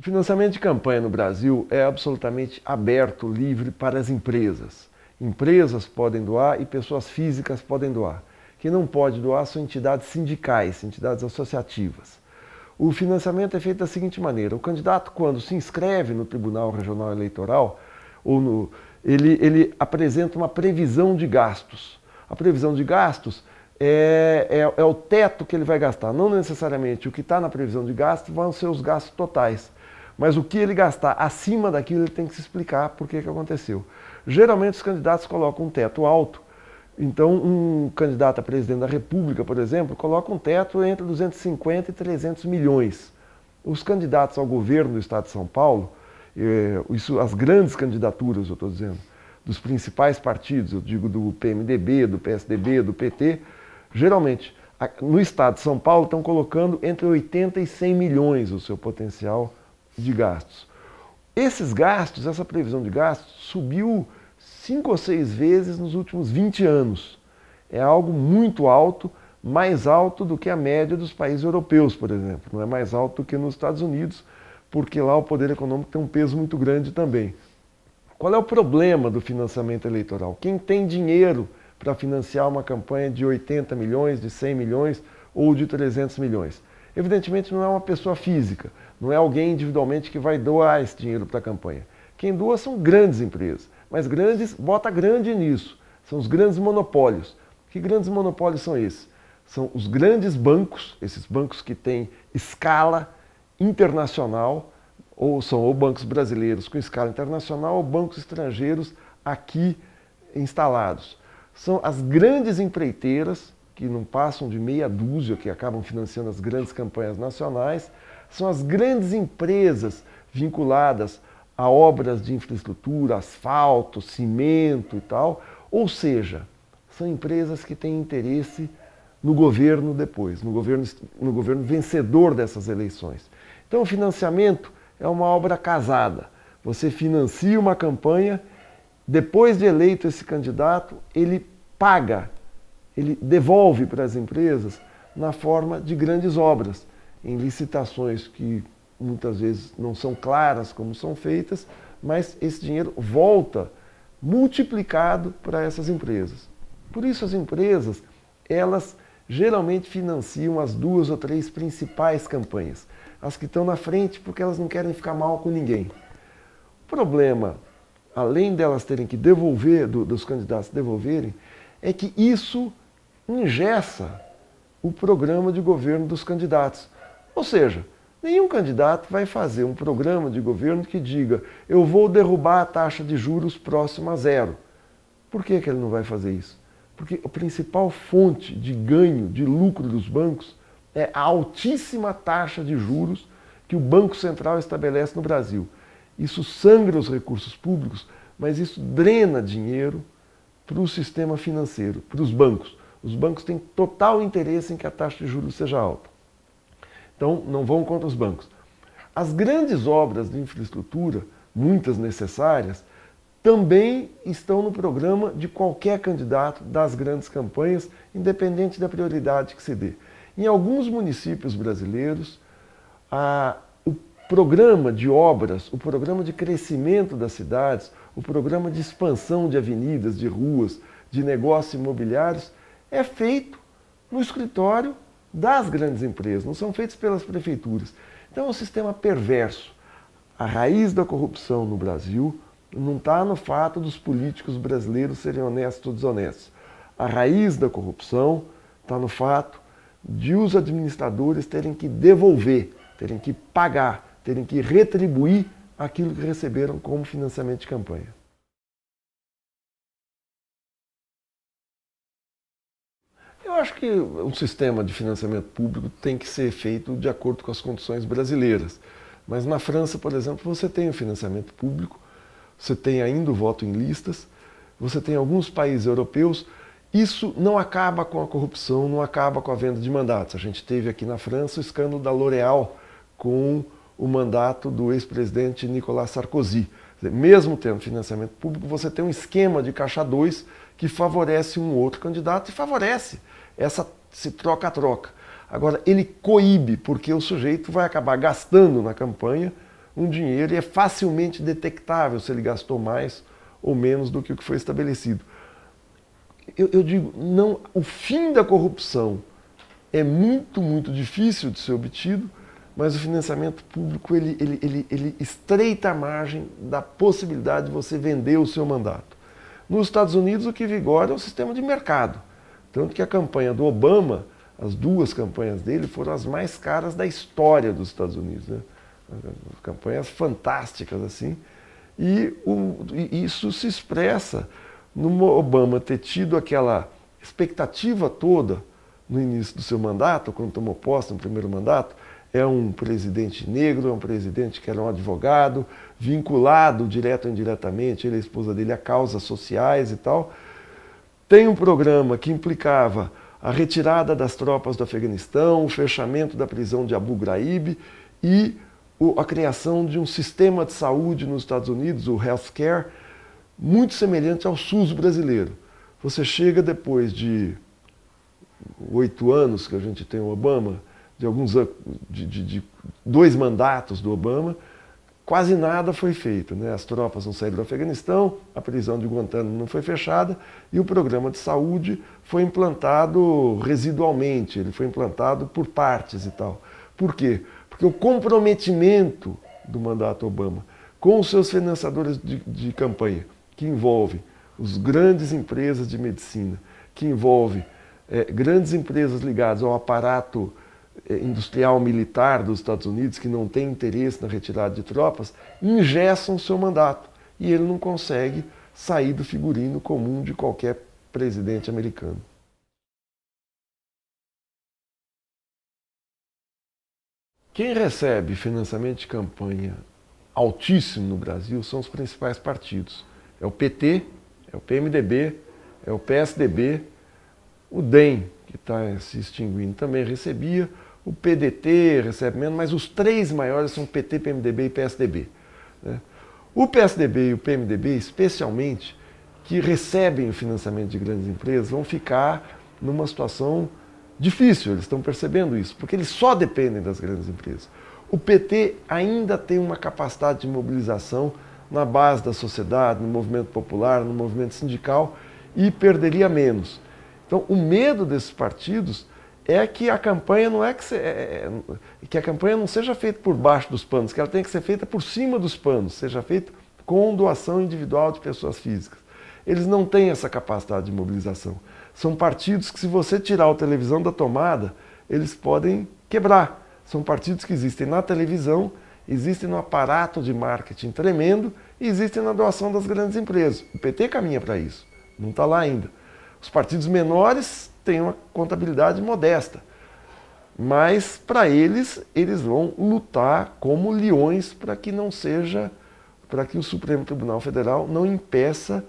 O financiamento de campanha no Brasil é absolutamente aberto, livre para as empresas. Empresas podem doar e pessoas físicas podem doar. Quem não pode doar são entidades sindicais, entidades associativas. O financiamento é feito da seguinte maneira: o candidato, quando se inscreve no Tribunal Regional Eleitoral, ele apresenta uma previsão de gastos. A previsão de gastos é o teto que ele vai gastar. Não necessariamente o que está na previsão de gastos vão ser os gastos totais. Mas o que ele gastar acima daquilo, ele tem que se explicar por que aconteceu. Geralmente os candidatos colocam um teto alto. Então, um candidato a presidente da República, por exemplo, coloca um teto entre 250 e 300 milhões. Os candidatos ao governo do Estado de São Paulo, as grandes candidaturas, eu estou dizendo, dos principais partidos, eu digo do PMDB, do PSDB, do PT, geralmente, no Estado de São Paulo, estão colocando entre 80 e 100 milhões o seu potencial de gastos. Esses gastos, essa previsão de gastos, subiu 5 ou 6 vezes nos últimos 20 anos. É algo muito alto, mais alto do que a média dos países europeus, por exemplo. Não é mais alto do que nos Estados Unidos, porque lá o poder econômico tem um peso muito grande também. Qual é o problema do financiamento eleitoral? Quem tem dinheiro para financiar uma campanha de 80 milhões, de 100 milhões ou de 300 milhões? Evidentemente não é uma pessoa física, não é alguém individualmente que vai doar esse dinheiro para a campanha. Quem doa são grandes empresas, mas grandes, bota grande nisso, são os grandes monopólios. Que grandes monopólios são esses? São os grandes bancos, esses bancos que têm escala internacional, ou são bancos brasileiros com escala internacional ou bancos estrangeiros aqui instalados. São as grandes empreiteiras, que não passam de meia dúzia, que acabam financiando as grandes campanhas nacionais, são as grandes empresas vinculadas a obras de infraestrutura, asfalto, cimento e tal, ou seja, são empresas que têm interesse no governo depois, no governo vencedor dessas eleições. Então o financiamento é uma obra casada. Você financia uma campanha, depois de eleito esse candidato, ele paga, ele devolve para as empresas na forma de grandes obras, em licitações que muitas vezes não são claras como são feitas, mas esse dinheiro volta multiplicado para essas empresas. Por isso as empresas, elas geralmente financiam as 2 ou 3 principais campanhas, as que estão na frente porque elas não querem ficar mal com ninguém. O problema, além delas terem que devolver, dos candidatos devolverem, é que isso engessa o programa de governo dos candidatos. Ou seja, nenhum candidato vai fazer um programa de governo que diga: eu vou derrubar a taxa de juros próxima a zero. Por que ele não vai fazer isso? Porque a principal fonte de ganho, de lucro dos bancos é a altíssima taxa de juros que o Banco Central estabelece no Brasil. Isso sangra os recursos públicos, mas isso drena dinheiro para o sistema financeiro, para os bancos. Os bancos têm total interesse em que a taxa de juros seja alta. Então, não vão contra os bancos. As grandes obras de infraestrutura, muitas necessárias, também estão no programa de qualquer candidato das grandes campanhas, independente da prioridade que se dê. Em alguns municípios brasileiros, o programa de obras, o programa de crescimento das cidades, o programa de expansão de avenidas, de ruas, de negócios imobiliários, é feito no escritório das grandes empresas, não são feitos pelas prefeituras. Então é um sistema perverso. A raiz da corrupção no Brasil não está no fato dos políticos brasileiros serem honestos ou desonestos. A raiz da corrupção está no fato de os administradores terem que devolver, terem que pagar, terem que retribuir aquilo que receberam como financiamento de campanha. Eu acho que um sistema de financiamento público tem que ser feito de acordo com as condições brasileiras. Mas na França, por exemplo, você tem o financiamento público, você tem ainda o voto em listas, você tem alguns países europeus. Isso não acaba com a corrupção, não acaba com a venda de mandatos. A gente teve aqui na França o escândalo da L'Oréal com o mandato do ex-presidente Nicolas Sarkozy. Mesmo tendo financiamento público, você tem um esquema de caixa 2 que favorece um outro candidato e favorece esse troca-troca. Agora, ele coíbe, porque o sujeito vai acabar gastando na campanha um dinheiro e é facilmente detectável se ele gastou mais ou menos do que o que foi estabelecido. Eu digo, não, o fim da corrupção é muito, muito difícil de ser obtido, mas o financiamento público ele estreita a margem da possibilidade de você vender o seu mandato. Nos Estados Unidos, o que vigora é um sistema de mercado. Tanto que a campanha do Obama, as duas campanhas dele, foram as mais caras da história dos Estados Unidos, né? Campanhas fantásticas assim. E isso se expressa no Obama ter tido aquela expectativa toda no início do seu mandato, quando tomou posse no primeiro mandato. É um presidente negro, é um presidente que era um advogado, vinculado direto ou indiretamente, ele e a esposa dele, a causas sociais e tal. Tem um programa que implicava a retirada das tropas do Afeganistão, o fechamento da prisão de Abu Ghraib e a criação de um sistema de saúde nos Estados Unidos, o healthcare, muito semelhante ao SUS brasileiro. Você chega depois de 8 anos que a gente tem o Obama, de 2 mandatos do Obama, quase nada foi feito, né? As tropas não saíram do Afeganistão, a prisão de Guantánamo não foi fechada e o programa de saúde foi implantado residualmente, ele foi implantado por partes e tal. Por quê? Porque o comprometimento do mandato Obama com os seus financiadores de campanha, que envolve as grandes empresas de medicina, que envolve grandes empresas ligadas ao aparato industrial militar dos Estados Unidos, que não tem interesse na retirada de tropas, engessam o seu mandato e ele não consegue sair do figurino comum de qualquer presidente americano. Quem recebe financiamento de campanha altíssimo no Brasil são os principais partidos. É o PT, é o PMDB, é o PSDB, o DEM, que está se extinguindo, também recebia, o PDT recebe menos, mas os 3 maiores são PT, PMDB e PSDB. Né? O PSDB e o PMDB, especialmente, que recebem o financiamento de grandes empresas, vão ficar numa situação difícil, eles estão percebendo isso, porque eles só dependem das grandes empresas. O PT ainda tem uma capacidade de mobilização na base da sociedade, no movimento popular, no movimento sindical, e perderia menos. Então, o medo desses partidos é que a campanha que a campanha não seja feita por baixo dos panos, que ela tenha que ser feita por cima dos panos, seja feita com doação individual de pessoas físicas. Eles não têm essa capacidade de mobilização. São partidos que, se você tirar a televisão da tomada, eles podem quebrar. São partidos que existem na televisão, existem no aparato de marketing tremendo e existem na doação das grandes empresas. O PT caminha para isso, não está lá ainda. Os partidos menores têm uma contabilidade modesta, mas para eles vão lutar como leões para que o Supremo Tribunal Federal não impeça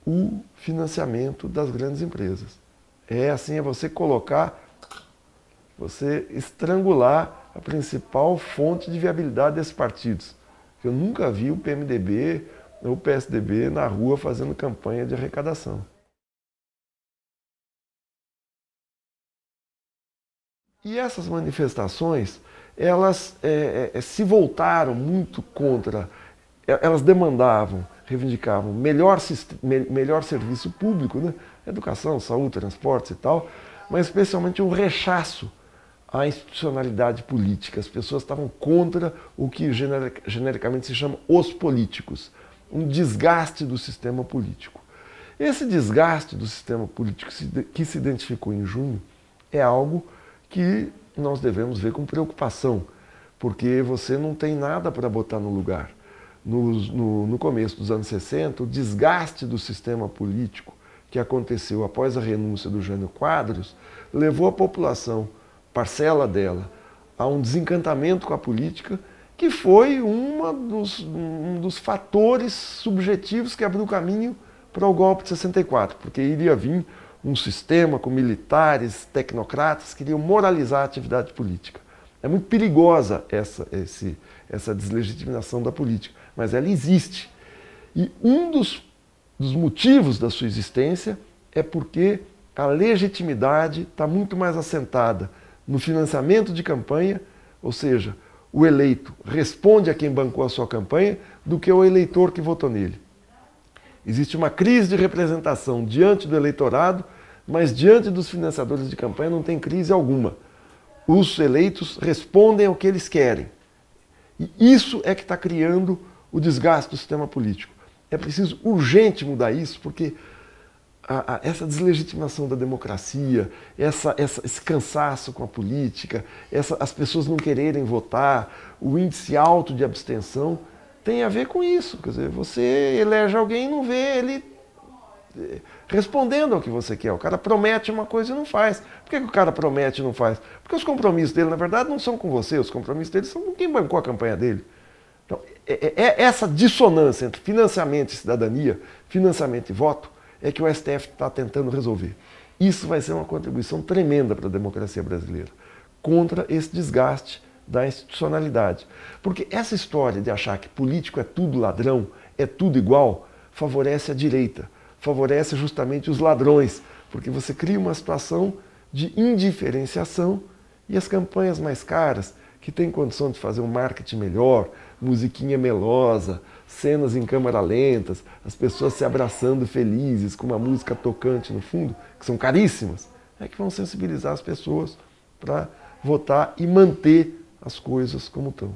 o financiamento das grandes empresas. É você estrangular a principal fonte de viabilidade desses partidos. Eu nunca vi o PMDB ou o PSDB na rua fazendo campanha de arrecadação. E essas manifestações, elas se voltaram muito contra, elas demandavam, reivindicavam melhor serviço público, né? Educação, saúde, transportes e tal, mas especialmente um rechaço à institucionalidade política. As pessoas estavam contra o que genericamente se chama os políticos, um desgaste do sistema político. Esse desgaste do sistema político que se identificou em junho é algo que nós devemos ver com preocupação, porque você não tem nada para botar no lugar. No começo dos anos 60, o desgaste do sistema político que aconteceu após a renúncia do Jânio Quadros levou a população, parcela dela, a um desencantamento com a política, que foi um dos fatores subjetivos que abriu o caminho para o golpe de 64, porque iria vir um sistema com militares, tecnocratas, que iriam moralizar a atividade política. É muito perigosa essa deslegitimação da política, mas ela existe. E um dos motivos da sua existência é porque a legitimidade está muito mais assentada no financiamento de campanha, ou seja, o eleito responde a quem bancou a sua campanha do que o eleitor que votou nele. Existe uma crise de representação diante do eleitorado, mas diante dos financiadores de campanha não tem crise alguma. Os eleitos respondem ao que eles querem. E isso é que está criando o desgaste do sistema político. É preciso urgente mudar isso, porque essa deslegitimação da democracia, esse cansaço com a política, as pessoas não quererem votar, o índice alto de abstenção, tem a ver com isso. Quer dizer, você elege alguém e não vê ele respondendo ao que você quer. O cara promete uma coisa e não faz. Por que o cara promete e não faz? Porque os compromissos dele, na verdade, não são com você, os compromissos dele são com quem bancou a campanha dele. Então, essa dissonância entre financiamento e cidadania, financiamento e voto, é que o STF está tentando resolver. Isso vai ser uma contribuição tremenda para a democracia brasileira, contra esse desgaste da institucionalidade. Porque essa história de achar que político é tudo ladrão, é tudo igual, favorece a direita, favorece justamente os ladrões, porque você cria uma situação de indiferenciação e as campanhas mais caras, que têm condição de fazer um marketing melhor, musiquinha melosa, cenas em câmera lentas, as pessoas se abraçando felizes com uma música tocante no fundo, que são caríssimas, é que vão sensibilizar as pessoas para votar e manter as coisas como estão.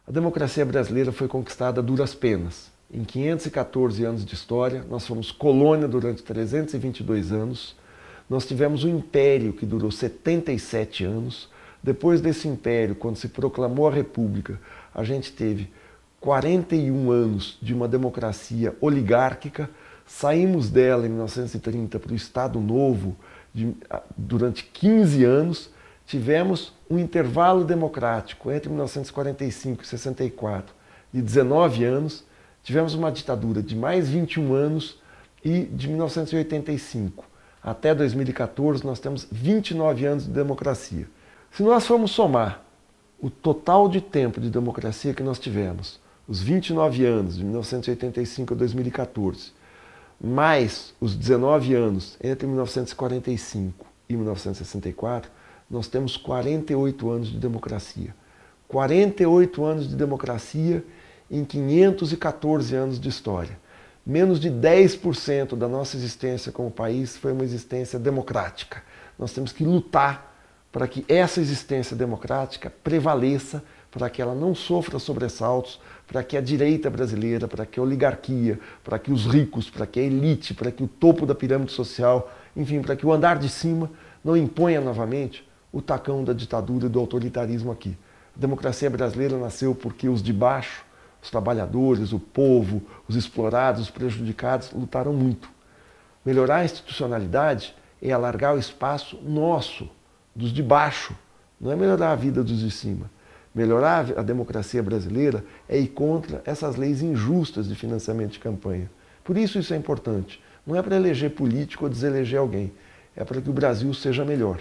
A democracia brasileira foi conquistada a duras penas. Em 514 anos de história, nós fomos colônia durante 322 anos, nós tivemos um império que durou 77 anos. Depois desse império, quando se proclamou a República, a gente teve 41 anos de uma democracia oligárquica. Saímos dela em 1930 para o Estado Novo durante 15 anos. Tivemos um intervalo democrático entre 1945 e 64 de 19 anos. Tivemos uma ditadura de mais 21 anos e de 1985 até 2014 nós temos 29 anos de democracia. Se nós formos somar o total de tempo de democracia que nós tivemos, os 29 anos de 1985 a 2014, mais os 19 anos entre 1945 e 1964, nós temos 48 anos de democracia. 48 anos de democracia em 514 anos de história. Menos de 10% da nossa existência como país foi uma existência democrática. Nós temos que lutar para que essa existência democrática prevaleça, para que ela não sofra sobressaltos, para que a direita brasileira, para que a oligarquia, para que os ricos, para que a elite, para que o topo da pirâmide social, enfim, para que o andar de cima não imponha novamente o tacão da ditadura e do autoritarismo aqui. A democracia brasileira nasceu porque os de baixo, os trabalhadores, o povo, os explorados, os prejudicados lutaram muito. Melhorar a institucionalidade é alargar o espaço nosso, dos de baixo, não é melhorar a vida dos de cima. Melhorar a democracia brasileira é ir contra essas leis injustas de financiamento de campanha. Por isso é importante. Não é para eleger político ou deseleger alguém, é para que o Brasil seja melhor.